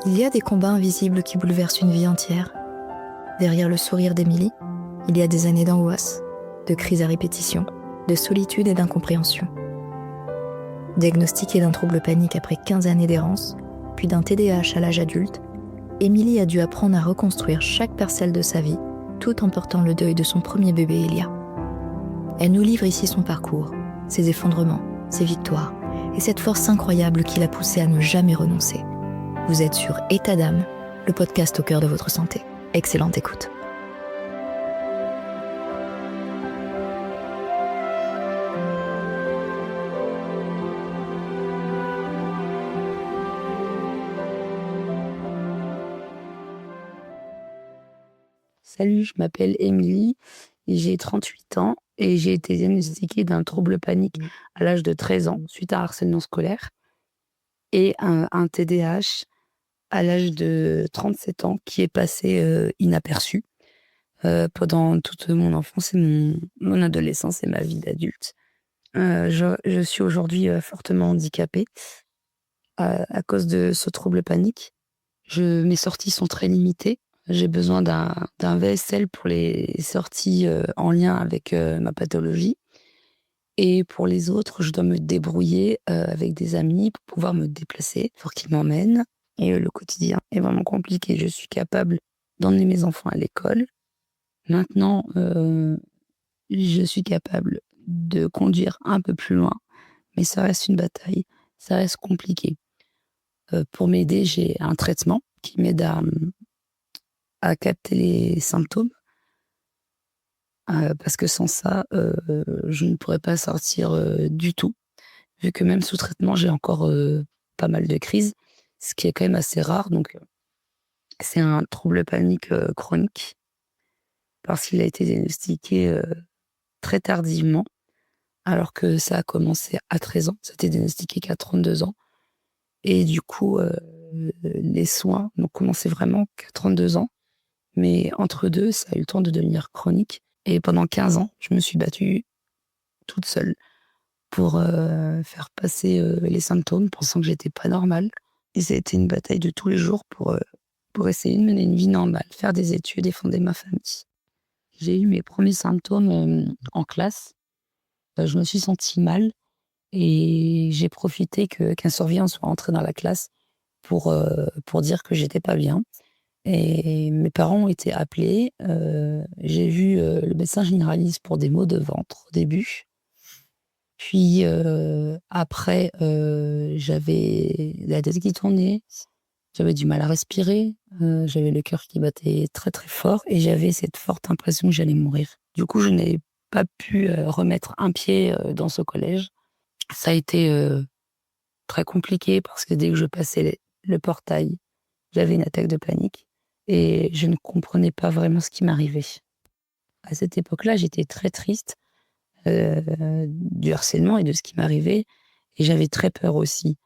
Il y a des combats invisibles qui bouleversent une vie entière. Derrière le sourire d'Émilie, il y a des années d'angoisse, de crises à répétition, de solitude et d'incompréhension. Diagnostiquée d'un trouble panique après 15 années d'errance, puis d'un TDAH à l'âge adulte, Émilie a dû apprendre à reconstruire chaque parcelle de sa vie, tout en portant le deuil de son premier bébé Elia. Elle nous livre ici son parcours, ses effondrements, ses victoires, et cette force incroyable qui l'a poussée à ne jamais renoncer. Vous êtes sur État d'âme, le podcast au cœur de votre santé. Excellente écoute. Salut, je m'appelle Émilie, j'ai 38 ans et j'ai été diagnostiquée d'un trouble panique à l'âge de 13 ans suite à un harcèlement scolaire et un TDAH à l'âge de 37 ans qui est passé inaperçu pendant toute mon enfance et mon adolescence et ma vie d'adulte. Je suis aujourd'hui fortement handicapée à cause de ce trouble panique. Mes sorties sont très limitées. J'ai besoin d'un VSL pour les sorties en lien avec ma pathologie. Et pour les autres, je dois me débrouiller avec des amis pour pouvoir me déplacer, pour qu'ils m'emmènent. Et le quotidien est vraiment compliqué. Je suis capable d'emmener mes enfants à l'école. Maintenant, je suis capable de conduire un peu plus loin, mais ça reste une bataille, ça reste compliqué. Pour m'aider, j'ai un traitement qui m'aide à capter les symptômes. Parce que sans ça, je ne pourrais pas sortir du tout. Vu que même sous traitement, j'ai encore pas mal de crises, ce qui est quand même assez rare. Donc, c'est un trouble panique chronique, parce qu'il a été diagnostiqué très tardivement, alors que ça a commencé à 13 ans. Ça a été diagnostiqué qu'à 32 ans. Et du coup, les soins n'ont commencé vraiment qu'à 32 ans. Mais entre deux, ça a eu le temps de devenir chronique. Et pendant 15 ans, je me suis battue toute seule pour faire passer les symptômes, pensant que j'étais pas normale. Et ça a été une bataille de tous les jours pour essayer de mener une vie normale, faire des études et fonder ma famille. J'ai eu mes premiers symptômes en classe. Je me suis sentie mal et j'ai profité qu'un surveillant soit entré dans la classe pour dire que j'étais pas bien. Et mes parents ont été appelés. J'ai vu le médecin généraliste pour des maux de ventre au début. Puis après, j'avais la tête qui tournait, j'avais du mal à respirer, j'avais le cœur qui battait très, très fort et j'avais cette forte impression que j'allais mourir. Du coup, je n'ai pas pu remettre un pied dans ce collège. Ça a été très compliqué parce que dès que je passais le portail, j'avais une attaque de panique et je ne comprenais pas vraiment ce qui m'arrivait. À cette époque-là, j'étais très triste du harcèlement et de ce qui m'arrivait. Et j'avais très peur aussi.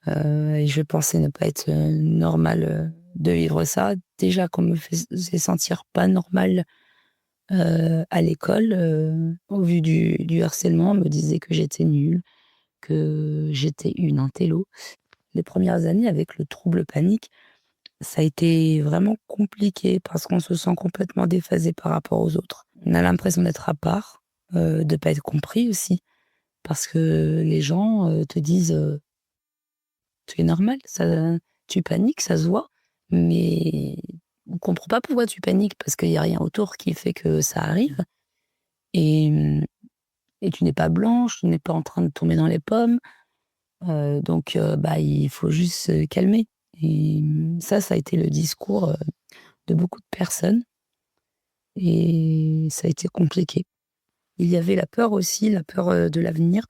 Et je pensais ne pas être normale de vivre ça. Déjà qu'on me faisait sentir pas normale à l'école, au vu du harcèlement, on me disait que j'étais nulle, que j'étais une intello. Les premières années avec le trouble panique, ça a été vraiment compliqué parce qu'on se sent complètement déphasé par rapport aux autres. On a l'impression d'être à part, de pas être compris aussi. Parce que les gens te disent tu es normal, tu paniques, ça se voit, mais on comprend pas pourquoi tu paniques parce qu'il y a rien autour qui fait que ça arrive. Et, et tu n'es pas blanche, tu n'es pas en train de tomber dans les pommes. Donc, il faut juste se calmer. Et ça a été le discours de beaucoup de personnes. Et ça a été compliqué. Il y avait la peur aussi, la peur de l'avenir,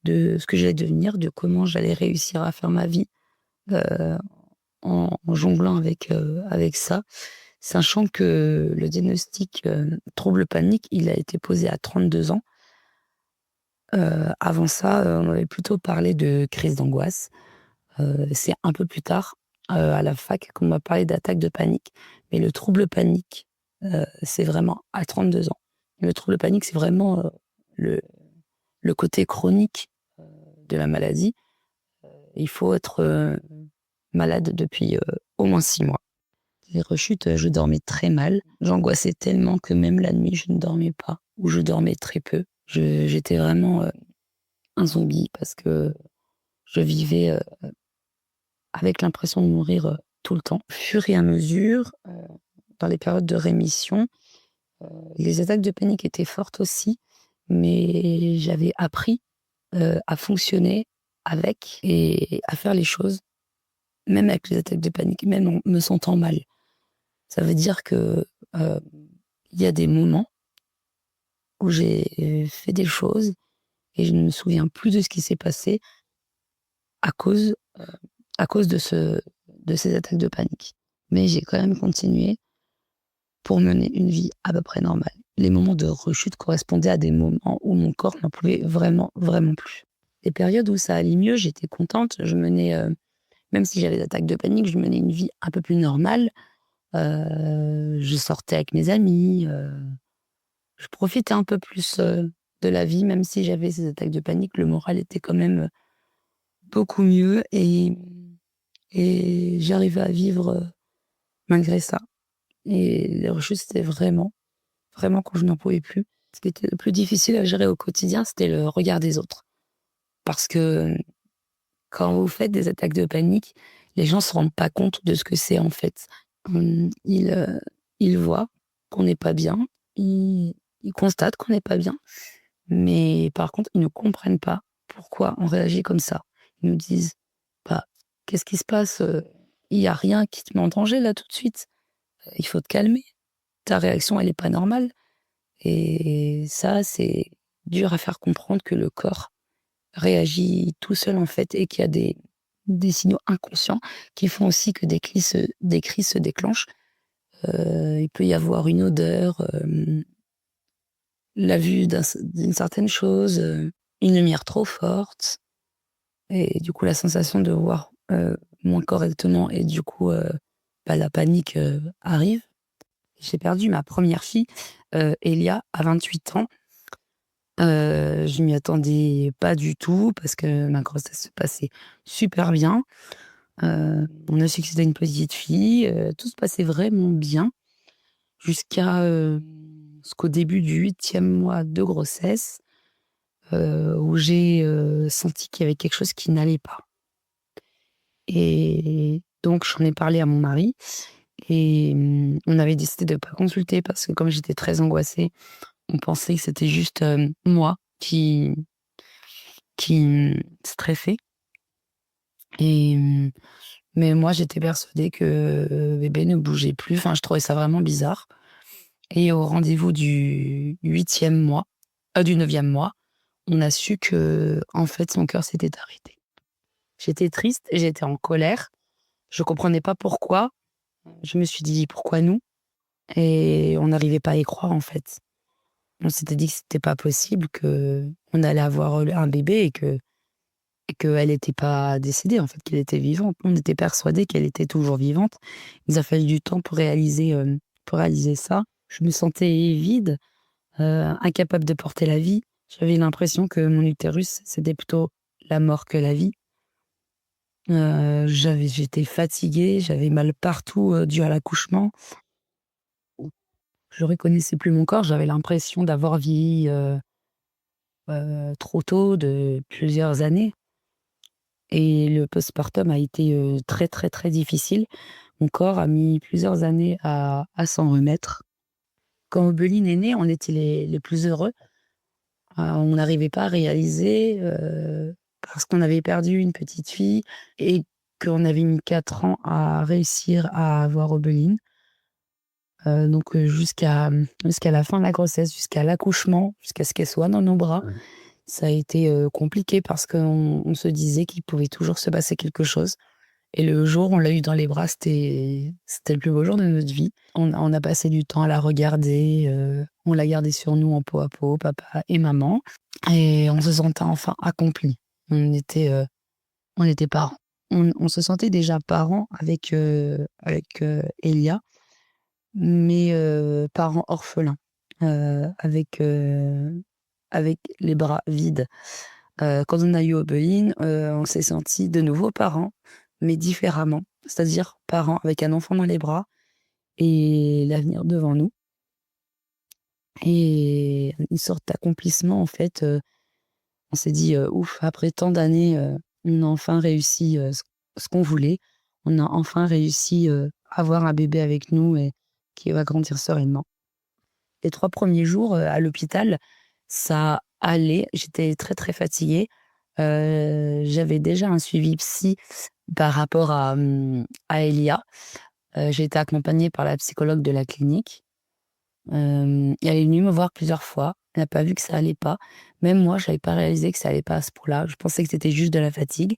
de ce que j'allais devenir, de comment j'allais réussir à faire ma vie en jonglant avec ça. Sachant que le diagnostic trouble panique, il a été posé à 32 ans. Avant ça, on avait plutôt parlé de crise d'angoisse. C'est un peu plus tard, à la fac, qu'on m'a parlé d'attaque de panique. Mais le trouble panique, c'est vraiment à 32 ans. Le trouble panique, c'est vraiment le côté chronique de la maladie. Il faut être malade depuis au moins 6 mois. Les rechutes, je dormais très mal. J'angoissais tellement que même la nuit, je ne dormais pas ou je dormais très peu. J'étais vraiment, un zombie parce que je vivais, avec l'impression de mourir, tout le temps. Au fur et à mesure, dans les périodes de rémission, les attaques de panique étaient fortes aussi, mais j'avais appris, à fonctionner avec et à faire les choses, même avec les attaques de panique, même en me sentant mal. Ça veut dire que, heu, il y a des moments où j'ai fait des choses et je ne me souviens plus de ce qui s'est passé à cause, heu, à cause de ces attaques de panique. Mais j'ai quand même continué pour mener une vie à peu près normale. Les moments de rechute correspondaient à des moments où mon corps n'en pouvait vraiment, vraiment plus. Les périodes où ça allait mieux, j'étais contente, je menais, même si j'avais des attaques de panique, je menais une vie un peu plus normale. Je sortais avec mes amis, je profitais un peu plus, de la vie, même si j'avais ces attaques de panique, le moral était quand même, beaucoup mieux et j'arrivais à vivre, malgré ça et les rechutes, c'était vraiment, vraiment quand je n'en pouvais plus. Ce qui était le plus difficile à gérer au quotidien, c'était le regard des autres. Parce que quand vous faites des attaques de panique, les gens se rendent pas compte de ce que c'est, en fait. Ils voient qu'on n'est pas bien, ils constatent qu'on n'est pas bien, mais par contre, ils ne comprennent pas pourquoi on réagit comme ça. Ils nous disent: «Bah, qu'est-ce qui se passe? Il y a rien qui te met en danger là tout de suite. Il faut te calmer. Ta réaction, elle est pas normale». Et ça, c'est dur à faire comprendre que le corps réagit tout seul, en fait, et qu'il y a des signaux inconscients qui font aussi que des crises se déclenchent. Il peut y avoir une odeur, la vue d'une certaine chose, une lumière trop forte et du coup la sensation de voir, moins correctement et du coup, bah, la panique, arrive. J'ai perdu ma première fille, Elia, à 28 ans. Je m'y attendais pas du tout parce que ma grossesse se passait super bien. On a su que c'était une petite fille, tout se passait vraiment bien jusqu'à, jusqu'au début du 8e mois de grossesse, où j'ai, senti qu'il y avait quelque chose qui n'allait pas et donc j'en ai parlé à mon mari et on avait décidé de pas consulter parce que comme j'étais très angoissée, on pensait que c'était juste, moi qui stressais et mais moi j'étais persuadée que bébé ne bougeait plus, enfin je trouvais ça vraiment bizarre et au rendez-vous du 8e mois, du 9e mois, on a su qu'en fait son cœur s'était arrêté. J'étais triste, j'étais en colère, je comprenais pas pourquoi. Je me suis dit: «Pourquoi nous?» et on n'arrivait pas à y croire en fait. On s'était dit que c'était pas possible, qu'on allait avoir, un bébé et qu'elle était pas décédée, en fait, qu'elle était vivante. On était persuadés qu'elle était toujours vivante. Il nous a fallu du temps pour réaliser ça. Je me sentais vide, incapable de porter la vie. J'avais l'impression que mon utérus, c'était plutôt la mort que la vie. J'étais fatiguée, j'avais mal partout, dû à l'accouchement. Je reconnaissais plus mon corps, j'avais l'impression d'avoir vieilli, trop tôt de plusieurs années et le postpartum a été, très, très, très difficile. Mon corps a mis plusieurs années à s'en remettre. Quand Obeline est née, on était les plus heureux. On n'arrivait pas à réaliser, parce qu'on avait perdu une petite fille et qu'on avait mis 4 ans à réussir à avoir Obeline. Donc jusqu'à la fin de la grossesse, jusqu'à l'accouchement, jusqu'à ce qu'elle soit dans nos bras. Ouais. Ça a été, compliqué parce qu'on se disait qu'il pouvait toujours se passer quelque chose et le jour où on l'a eue dans les bras, c'était le plus beau jour de notre vie. On a passé du temps à la regarder, on l'a gardée sur nous en peau à peau, papa et maman et on se sentait enfin accomplis. On était parents. On se sentait déjà parents avec Elia, mais parents orphelins, avec les bras vides. Quand on a eu Obeline, on s'est sentis de nouveau parents, mais différemment. c'est-à-dire parents avec un enfant dans les bras et l'avenir devant nous et une sorte d'accomplissement en fait, on s'est dit, «Ouf, après tant d'années, on a enfin réussi, ce qu'on voulait. On a enfin réussi, à avoir un bébé avec nous et qui va grandir sereinement». Les 3 premiers jours, à l'hôpital, ça allait. J'étais très, très fatiguée. J'avais déjà un suivi psy par rapport à Elia. J'ai été accompagnée par la psychologue de la clinique. Elle est venue me voir plusieurs fois. Elle n'a pas vu que ça allait pas. Même moi, j'avais pas réalisé que ça allait pas à ce point-là. Je pensais que c'était juste de la fatigue.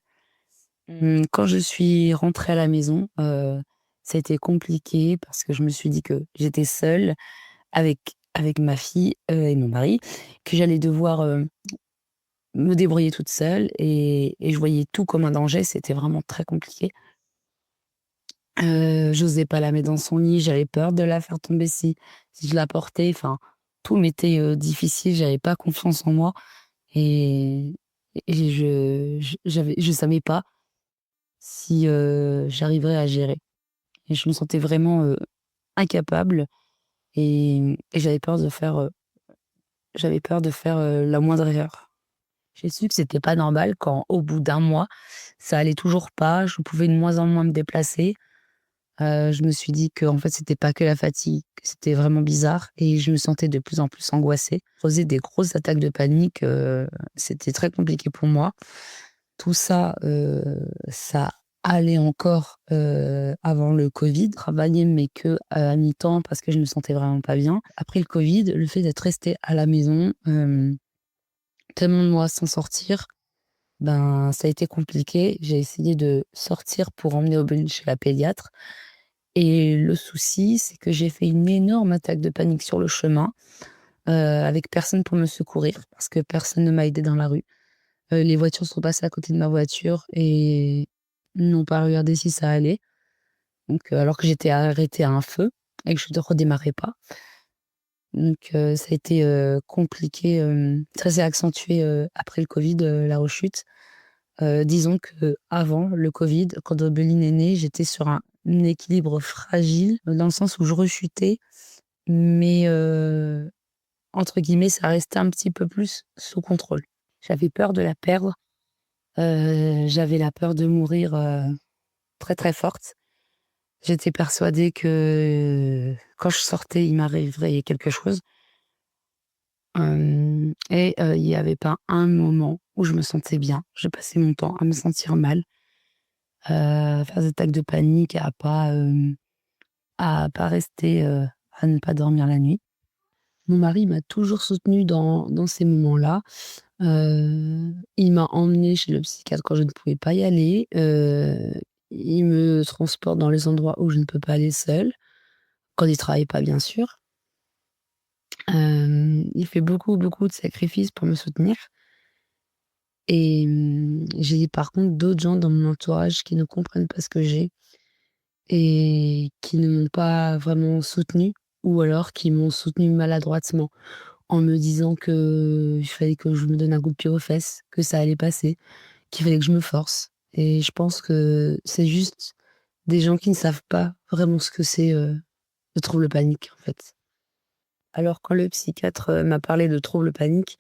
Quand je suis rentrée à la maison, ça a été compliqué parce que je me suis dit que j'étais seule avec ma fille, et mon mari, que j'allais devoir, me débrouiller toute seule et je voyais tout comme un danger. C'était vraiment très compliqué. J'osais pas la mettre dans son lit, j'avais peur de la faire tomber si je la portais, enfin, tout m'était, difficile, j'avais pas confiance en moi et je savais pas si, j'arriverais à gérer et je me sentais vraiment, incapable et j'avais peur de faire, la moindre erreur. J'ai su que c'était pas normal quand, au bout d'un mois, ça allait toujours pas, je pouvais de moins en moins me déplacer. Je me suis dit qu'en fait, c'était pas que la fatigue, que c'était vraiment bizarre et je me sentais de plus en plus angoissée. Je faisais des grosses attaques de panique, c'était très compliqué pour moi. Tout ça, ça allait encore, avant le covid. Travailler mais que, à mi-temps parce que je me sentais vraiment pas bien. Après le covid, le fait d'être restée à la maison, tellement de mois sans sortir, ben, ça a été compliqué. J'ai essayé de sortir pour emmener Aubin chez la pédiatre. Et le souci, c'est que j'ai fait une énorme attaque de panique sur le chemin, avec personne pour me secourir parce que personne ne m'a aidée dans la rue. Les voitures sont passées à côté de ma voiture et n'ont pas regardé si ça allait. Donc, alors que j'étais arrêtée à un feu et que je ne redémarrais pas. Donc, ça a été, compliqué, ça s'est accentué, après le covid, la rechute. Disons qu'avant le covid, quand Obeline est née, j'étais sur un équilibre fragile, dans le sens où je rechutais, mais entre guillemets, «ça restait un petit peu plus sous contrôle». J'avais peur de la perdre, j'avais la peur de mourir, très, très forte. J'étais persuadée que quand je sortais, il m'arriverait quelque chose, et il y avait pas un moment où je me sentais bien. Je passais mon temps à me sentir mal, faire des attaques de panique, à pas rester, à ne pas dormir la nuit. Mon mari m'a toujours soutenue dans ces moments-là. Il m'a emmenée chez le psychiatre quand je ne pouvais pas y aller. Il me transporte dans les endroits où je ne peux pas aller seule, quand il travaille pas bien sûr. Il fait beaucoup, beaucoup de sacrifices pour me soutenir et j'ai par contre d'autres gens dans mon entourage qui ne comprennent pas ce que j'ai et qui ne m'ont pas vraiment soutenue ou alors qui m'ont soutenue maladroitement en me disant qu'il fallait que je me donne un coup de pied aux fesses, que ça allait passer, qu'il fallait que je me force et je pense que c'est juste des gens qui ne savent pas vraiment ce que c'est, le trouble panique, en fait. Alors quand le psychiatre, m'a parlé de trouble panique,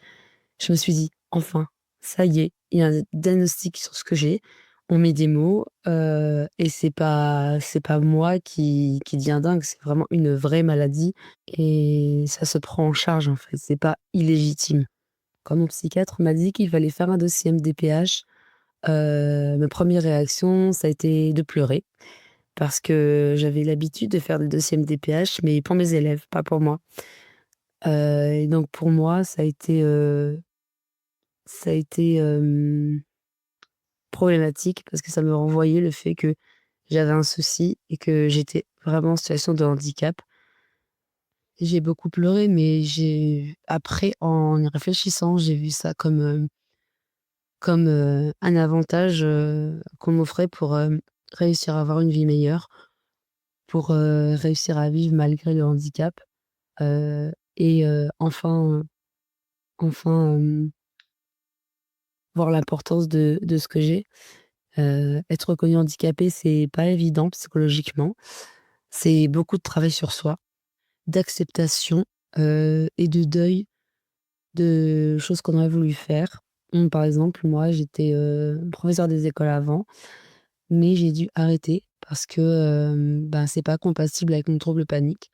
je me suis dit: «Enfin, ça y est, il y a un diagnostic sur ce que j'ai. On met des mots, et c'est pas moi qui deviens dingue, c'est vraiment une vraie maladie et ça se prend en charge, en fait, c'est pas illégitime». Quand mon psychiatre m'a dit qu'il fallait faire un dossier MDPH, ma première réaction, ça a été de pleurer parce que j'avais l'habitude de faire des dossiers MDPH, mais pour mes élèves, pas pour moi. Et donc pour moi, ça a été, problématique parce que ça me renvoyait le fait que j'avais un souci et que j'étais vraiment en situation de handicap. J'ai beaucoup pleuré, mais après, en y réfléchissant, j'ai vu ça comme, un avantage, qu'on m'offrait pour, réussir à avoir une vie meilleure, pour, réussir à vivre malgré le handicap, et enfin, voir l'importance de ce que j'ai. Être reconnu handicapé, c'est pas évident psychologiquement. C'est beaucoup de travail sur soi, d'acceptation, et de deuil de choses qu'on aurait voulu faire. Par exemple, moi, j'étais, professeure des écoles avant, mais j'ai dû arrêter parce que, ben, c'est pas compatible avec mon trouble panique.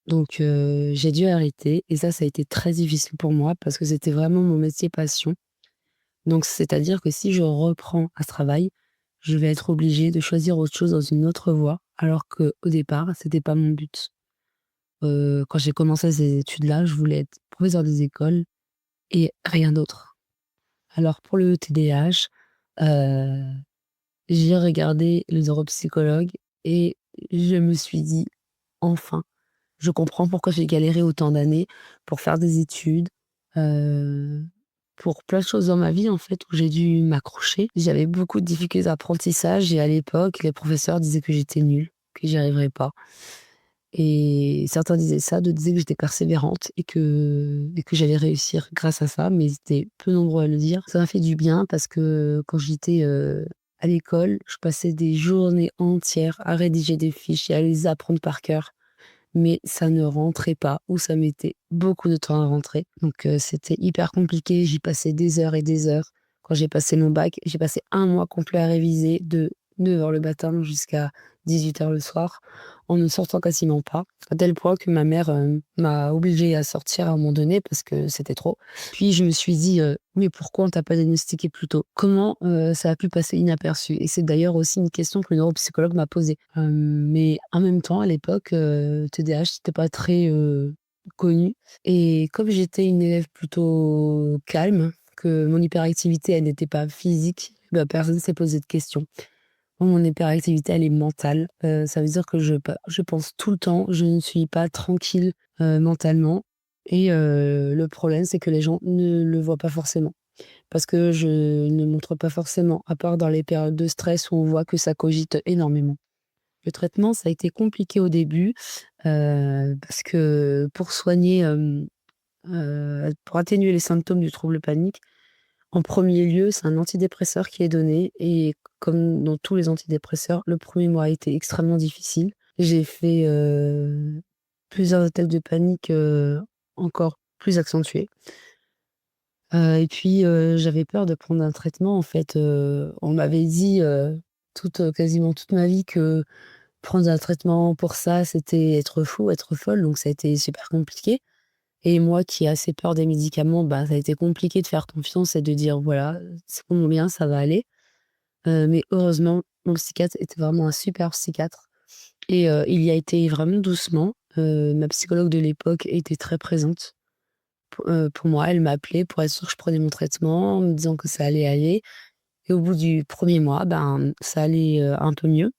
Donc j'ai dû arrêter et ça a été très difficile pour moi parce que c'était vraiment mon métier passion. Donc c'est-à-dire que si je reprends à ce travail, je vais être obligée de choisir autre chose dans une autre voie, alors qu'au départ, c'était pas mon but. Quand j'ai commencé ces études-là, je voulais être professeure des écoles et rien d'autre. Alors pour le TDAH, heu, j'ai regardé le neuropsychologue et je me suis dit: «Enfin, je comprends pourquoi j'ai galéré autant d'années pour faire des études, heu, pour plein de choses dans ma vie, en fait, où j'ai dû m'accrocher». J'avais beaucoup de difficultés d'apprentissage et à l'époque, les professeurs disaient que j'étais nulle, que j'y arriverais pas et certains disaient ça, d'autres disaient que j'étais persévérante et que j'allais réussir grâce à ça, mais ils étaient peu nombreux à le dire. Ça m'a fait du bien parce que quand j'étais, à l'école, je passais des journées entières à rédiger des fiches et à les apprendre par cœur. Mais ça ne rentrait pas ou ça mettait beaucoup de temps à rentrer. Donc c'était hyper compliqué, j'y passais des heures et des heures. Quand j'ai passé mon bac, j'ai passé un mois complet à réviser de 9 heures le matin jusqu'à 18 heures le soir, en ne sortant quasiment pas. À tel point que ma mère, m'a obligée à sortir à un moment donné parce que c'était trop. Puis je me suis dit, «Mais pourquoi on t'a pas diagnostiqué plus tôt? Comment, ça a pu passer inaperçu?» Et c'est d'ailleurs aussi une question que le neuropsychologue m'a posée. Mais en même temps, à l'époque, TDAH, c'était pas très, connu et comme j'étais une élève plutôt calme, que mon hyperactivité, elle n'était pas physique, bah, personne s'est posé de questions. Moi, mon hyperactivité, elle est mentale, ça veut dire que je pense tout le temps, je ne suis pas tranquille, mentalement et le problème, c'est que les gens ne le voient pas forcément. Parce que je ne montre pas forcément, à part dans les périodes de stress où on voit que ça cogite énormément. Le traitement, ça a été compliqué au début, parce que pour soigner, pour atténuer les symptômes du trouble panique, en premier lieu, c'est un antidépresseur qui est donné et comme dans tous les antidépresseurs, le premier mois a été extrêmement difficile. J'ai fait, plusieurs attaques de panique, encore plus accentuées, et puis, j'avais peur de prendre un traitement en fait, on m'avait dit, quasiment toute ma vie que prendre un traitement pour ça, c'était être fou, être folle, donc ça a été super compliqué et moi qui ai assez peur des médicaments, bah, ça a été compliqué de faire confiance et de dire: «Voilà, c'est pour mon bien, ça va aller». Mais heureusement, mon psychiatre était vraiment un super psychiatre et il y a été vraiment doucement. Ma psychologue de l'époque était très présente pour moi. Elle m'appelait pour être sûre que je prenais mon traitement, en me disant que ça allait aller et au bout du premier mois, ben, ça allait, un peu mieux.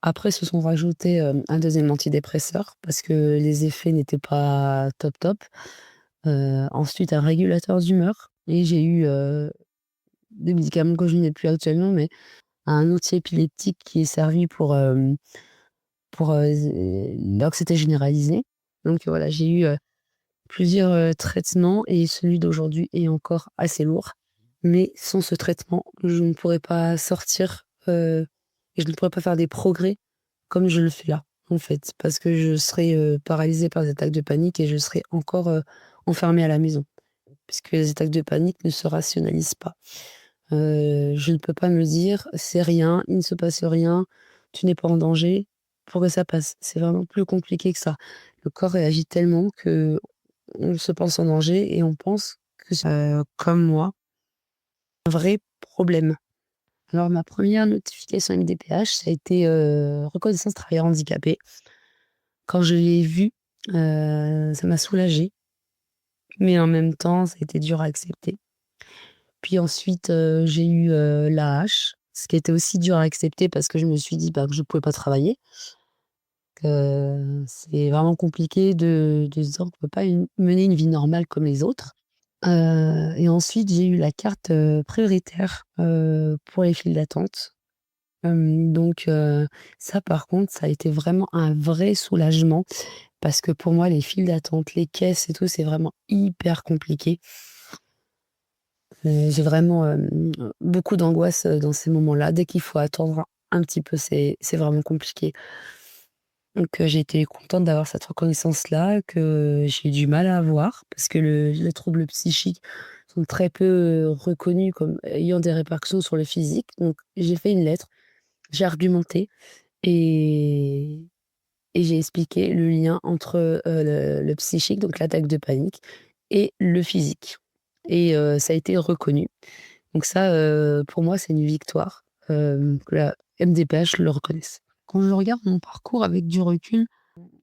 Après se sont rajoutés, un deuxième antidépresseur parce que les effets n'étaient pas top top. Ensuite un régulateur d'humeur et j'ai eu, des médicaments que je n'ai plus actuellement, mais un antiépileptique qui est servi pour, l'anxiété généralisée. Donc voilà, j'ai eu, plusieurs, traitements et celui d'aujourd'hui est encore assez lourd. Mais sans ce traitement, je ne pourrais pas sortir, et je ne pourrais pas faire des progrès comme je le fais là, en fait. Parce que je serais, paralysée par des attaques de panique et je serais encore, enfermée à la maison. Puisque les attaques de panique ne se rationalisent pas. Je ne peux pas me dire: «C'est rien, il ne se passe rien, tu n'es pas en danger», pour que ça passe. C'est vraiment plus compliqué que ça. Le corps réagit tellement qu'on se pense en danger et on pense que c'est, comme moi, un vrai problème. Alors ma première notification MDPH, ça a été, reconnaissance travailleur handicapé. Quand je l'ai vu, ça m'a soulagée, mais en même temps, ça a été dur à accepter. Puis ensuite, j'ai eu, l'AH, ce qui était aussi dur à accepter parce que je me suis dit, bah, que je pouvais pas travailler, que c'est vraiment compliqué de se dire qu'on peut pas mener une vie normale comme les autres. Et ensuite j'ai eu la carte, prioritaire, pour les files d'attente. Donc ça par contre, ça a été vraiment un vrai soulagement parce que pour moi les files d'attente, les caisses et tout, c'est vraiment hyper compliqué. J'ai vraiment, beaucoup d'angoisse, dans ces moments-là. Dès qu'il faut attendre un petit peu, c'est vraiment compliqué. Donc, j'ai été contente d'avoir cette reconnaissance-là que j'ai eu du mal à avoir parce que les troubles psychiques sont très peu, reconnus comme ayant des répercussions sur le physique. Donc j'ai fait une lettre, j'ai argumenté et j'ai expliqué le lien entre, le psychique, donc l'attaque de panique et le physique et ça a été reconnu. Donc ça, pour moi, c'est une victoire, que la MDPH le reconnaisse. Quand je regarde mon parcours avec du recul,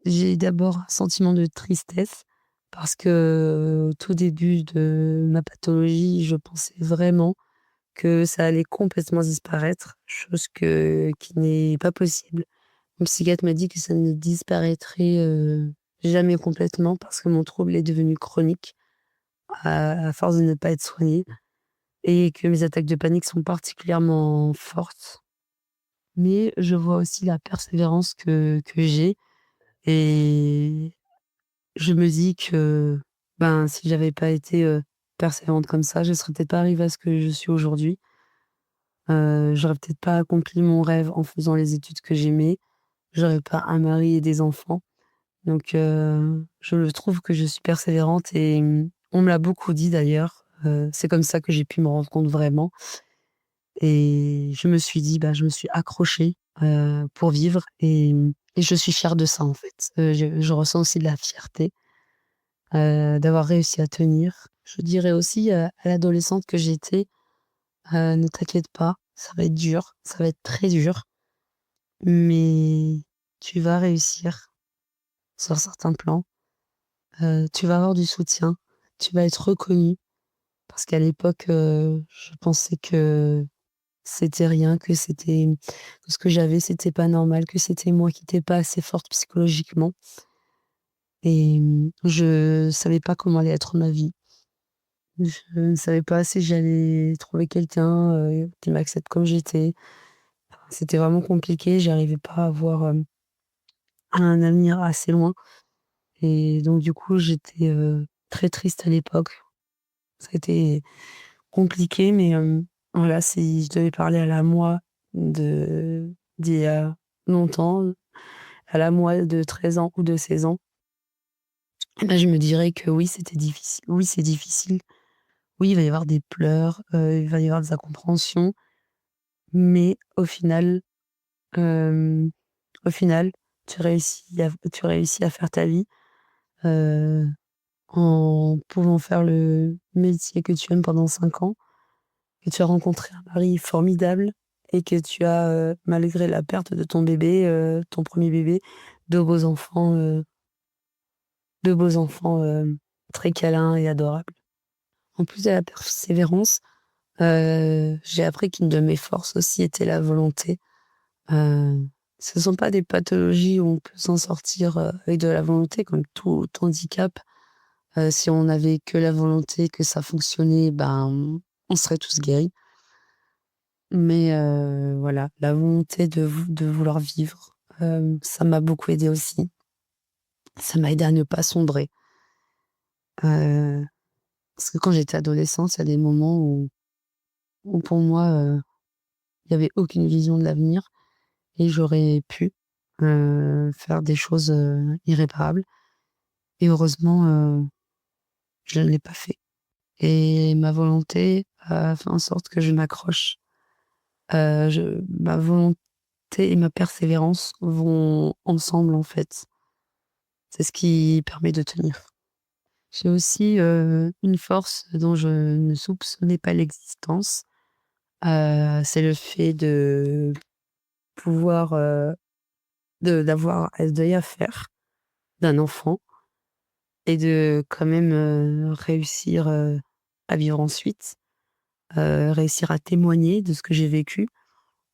j'ai d'abord un sentiment de tristesse parce que, au tout début de ma pathologie, je pensais vraiment que ça allait complètement disparaître, chose qui n'est pas possible. Mon psychiatre m'a dit que ça ne disparaîtrait, jamais complètement parce que mon trouble est devenu chronique à force de ne pas être soigné et que mes attaques de panique sont particulièrement fortes. Mais je vois aussi la persévérance que j'ai et je me dis que, ben, si j'avais pas été, persévérante comme ça, je serais peut-être pas arrivée à ce que je suis aujourd'hui. J'aurais peut-être pas accompli mon rêve en faisant les études que j'aimais. J'aurais pas un mari et des enfants. Donc, je trouve que je suis persévérante et on me l'a beaucoup dit d'ailleurs. C'est comme ça que j'ai pu me rendre compte vraiment et je me suis dit, bah, je me suis accrochée, pour vivre et je suis fière de ça, en fait. Je ressens aussi de la fierté, d'avoir réussi à tenir. Je dirais aussi, à l'adolescente que j'étais, «Ne t'inquiète pas, ça va être dur, ça va être très dur, mais tu vas réussir sur certains plans, tu vas avoir du soutien, tu vas être reconnue». Parce qu'à l'époque, je pensais que c'était rien, que ce que j'avais, c'était pas normal, que c'était moi qui étais pas assez forte psychologiquement et je savais pas comment allait être ma vie. Je ne savais pas si j'allais trouver quelqu'un, qui m'accepte comme j'étais. C'était vraiment compliqué, j'arrivais pas à voir, un avenir assez loin et donc du coup, j'étais, très triste à l'époque. Ça a été compliqué mais voilà, si je devais parler à la moi d'il y a longtemps, à la moi de 13 ans ou de 16 ans, eh bah, je me dirais que oui, c'était difficile. Oui, c'est difficile. Oui, il va y avoir des pleurs, il va y avoir des incompréhensions, mais hem, au final, tu réussis à faire ta vie, heu, en pouvant faire le métier que tu aimes pendant 5 ans, que tu as rencontré un mari formidable et que tu as, malgré la perte de ton bébé, ton premier bébé, 2 beaux enfants, 2 beaux enfants, très câlins et adorables. En plus de la persévérance, j'ai appris qu'une de mes forces aussi était la volonté. Heu, Ce sont pas des pathologies où on peut s'en sortir, avec de la volonté comme tout handicap. Si on avait que la volonté, que ça fonctionnait, ben, on serait tous guéris. Mais voilà, la volonté de vouloir vivre, ça m'a beaucoup aidée aussi. Ça m'a aidée à ne pas sombrer. Heu, Parce que quand j'étais adolescente, il y a des moments où pour moi, il y avait aucune vision de l'avenir et j'aurais pu, faire des choses, irréparables et heureusement, je ne l'ai pas fait et ma volonté a fait en sorte que je m'accroche. Ma volonté et ma persévérance vont ensemble, en fait. C'est ce qui permet de tenir. J'ai aussi, une force dont je ne soupçonnais pas l'existence, c'est le fait de pouvoir, d'avoir un deuil à faire d'un enfant et de quand même, réussir, à vivre ensuite, réussir à témoigner de ce que j'ai vécu.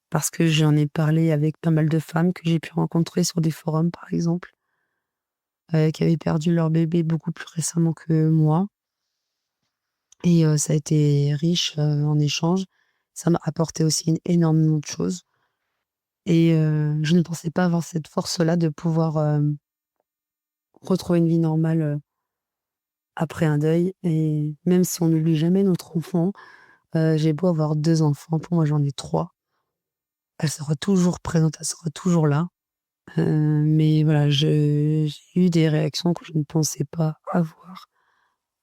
Parce que j'en ai parlé avec pas mal de femmes que j'ai pu rencontrer sur des forums, par exemple, qui avaient perdu leur bébé beaucoup plus récemment que moi et ça a été riche, en échange. Ça m'a apporté aussi énormément de choses et je ne pensais pas avoir cette force-là de pouvoir, retrouver une vie normale, après un deuil et même si on n'oublie jamais notre enfant, J'ai beau avoir 2 enfants, pour moi j'en ai 3. Elle sera toujours présente, elle sera toujours là. Mais voilà, j'ai eu des réactions que je ne pensais pas avoir.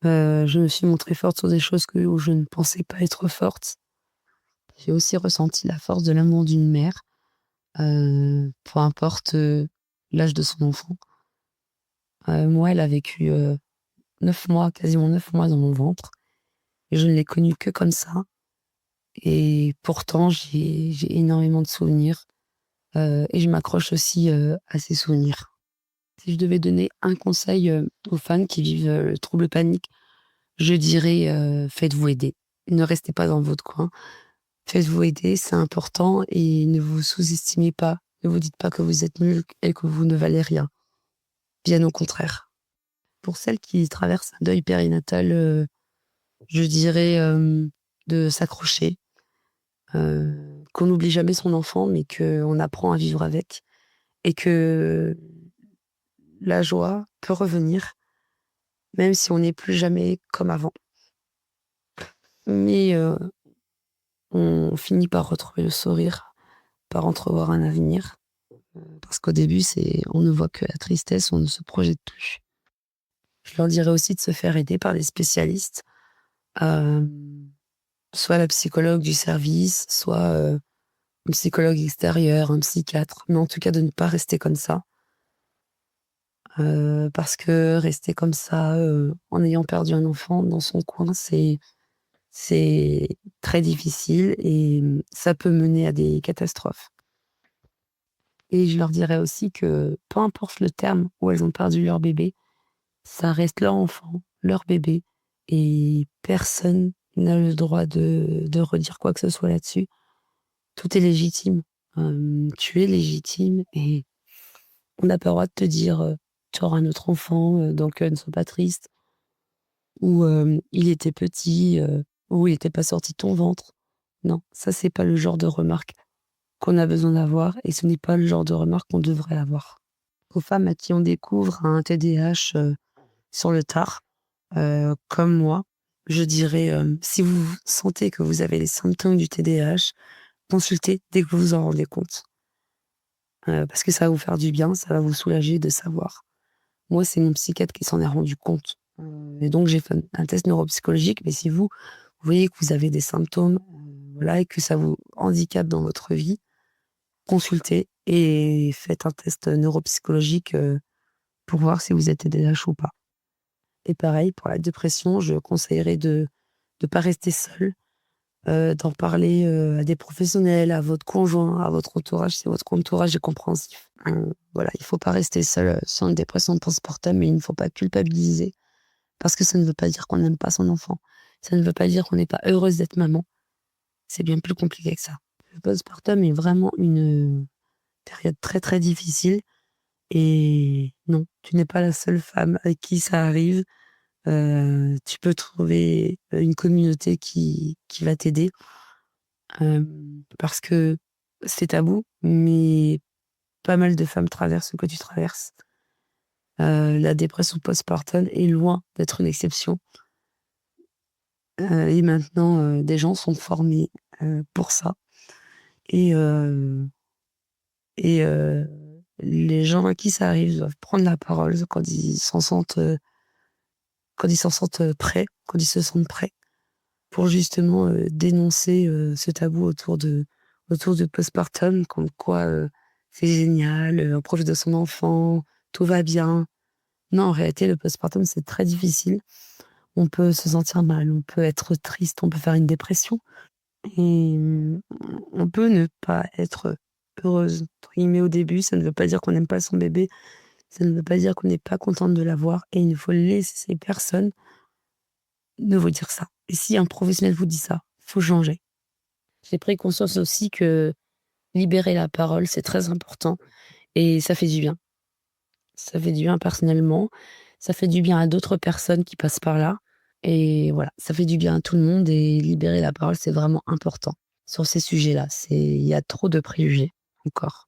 Je me suis montrée forte sur des choses où je ne pensais pas être forte. J'ai aussi ressenti la force de l'amour d'une mère, peu importe, l'âge de son enfant. Moi, elle a vécu, 9 mois, quasiment 9 mois dans mon ventre et je ne l'ai connue que comme ça et pourtant j'ai énormément de souvenirs, et je m'accroche aussi, à ces souvenirs. Si je devais donner un conseil, aux femmes qui vivent, le trouble panique, je dirais, faites-vous aider. Ne restez pas dans votre coin. Faites-vous aider, c'est important et ne vous sous-estimez pas. Ne vous dites pas que vous êtes nul et que vous ne valez rien. Bien au contraire. Pour celles qui traversent un deuil périnatal, je dirais, de s'accrocher, qu'on n'oublie jamais son enfant, mais qu'on apprend à vivre avec et que la joie peut revenir, même si on n'est plus jamais comme avant. Mais on finit par retrouver le sourire, par entrevoir un avenir, parce qu'au début, on ne voit que la tristesse, on ne se projette plus. Je leur dirais aussi de se faire aider par des spécialistes, soit la psychologue du service, soit, un psychologue extérieur, un psychiatre, mais en tout cas de ne pas rester comme ça. Parce que rester comme ça, en ayant perdu un enfant dans son coin, c'est très difficile et ça peut mener à des catastrophes. Et je leur dirais aussi que peu importe le terme où elles ont perdu leur bébé, ça reste leur enfant, leur bébé et personne n'a le droit de redire quoi que ce soit là-dessus. Tout est légitime. Tu es légitime et on n'a pas le droit de te dire, «Tu auras un autre enfant, donc ne sois pas triste» ou «Il était petit», ou «Il était pas sorti de ton ventre». Non, ça c'est pas le genre de remarque qu'on a besoin d'avoir et ce n'est pas le genre de remarque qu'on devrait avoir. Aux femmes à qui on découvre un TDAH, sur le tard, comme moi, je dirais, si vous sentez que vous avez les symptômes du TDAH, consultez dès que vous vous en rendez compte. Parce que ça va vous faire du bien, ça va vous soulager de savoir. Moi, c'est mon psychiatre qui s'en est rendu compte, et donc j'ai fait un test neuropsychologique, mais si vous voyez que vous avez des symptômes, voilà et que ça vous handicape dans votre vie, consultez et faites un test neuropsychologique, pour voir si vous êtes TDAH ou pas. Et pareil, pour la dépression, je conseillerais de pas rester seul, d'en parler, à des professionnels, à votre conjoint, à votre entourage, si votre entourage est compréhensif. Voilà, il faut pas rester seul, sur une dépression postpartum et il ne faut pas culpabiliser parce que ça ne veut pas dire qu'on n'aime pas son enfant. Ça ne veut pas dire qu'on n'est pas heureuse d'être maman. C'est bien plus compliqué que ça. Le postpartum est vraiment une période très, très difficile et non, tu n'es pas la seule femme à qui ça arrive. Tu peux trouver, une communauté qui va t'aider, parce que c'est tabou, mais pas mal de femmes traversent ce que tu traverses. La dépression postpartum est loin d'être une exception, et maintenant, des gens sont formés, pour ça et heu et les gens à qui ça arrive doivent prendre la parole quand ils s'en sentent, prêts, quand ils se sentent prêts. Pour justement, dénoncer, ce tabou autour de postpartum, comme quoi, c'est génial, on profite de son enfant, tout va bien. Non, en réalité, le postpartum, c'est très difficile. On peut se sentir mal, on peut être triste, on peut faire une dépression et on peut ne pas être «heureuse» entre guillemets au début. Ça ne veut pas dire qu'on n'aime pas son bébé, ça ne veut pas dire qu'on n'est pas contente de l'avoir et il ne faut laisser personne ne vous dire ça. Et si un professionnel vous dit ça, faut changer. J'ai pris conscience aussi que libérer la parole, c'est très important et ça fait du bien. Ça fait du bien personnellement, ça fait du bien à d'autres personnes qui passent par là et voilà, ça fait du bien à tout le monde et libérer la parole, c'est vraiment important sur ces sujets-là. Il y a trop de préjugés encore.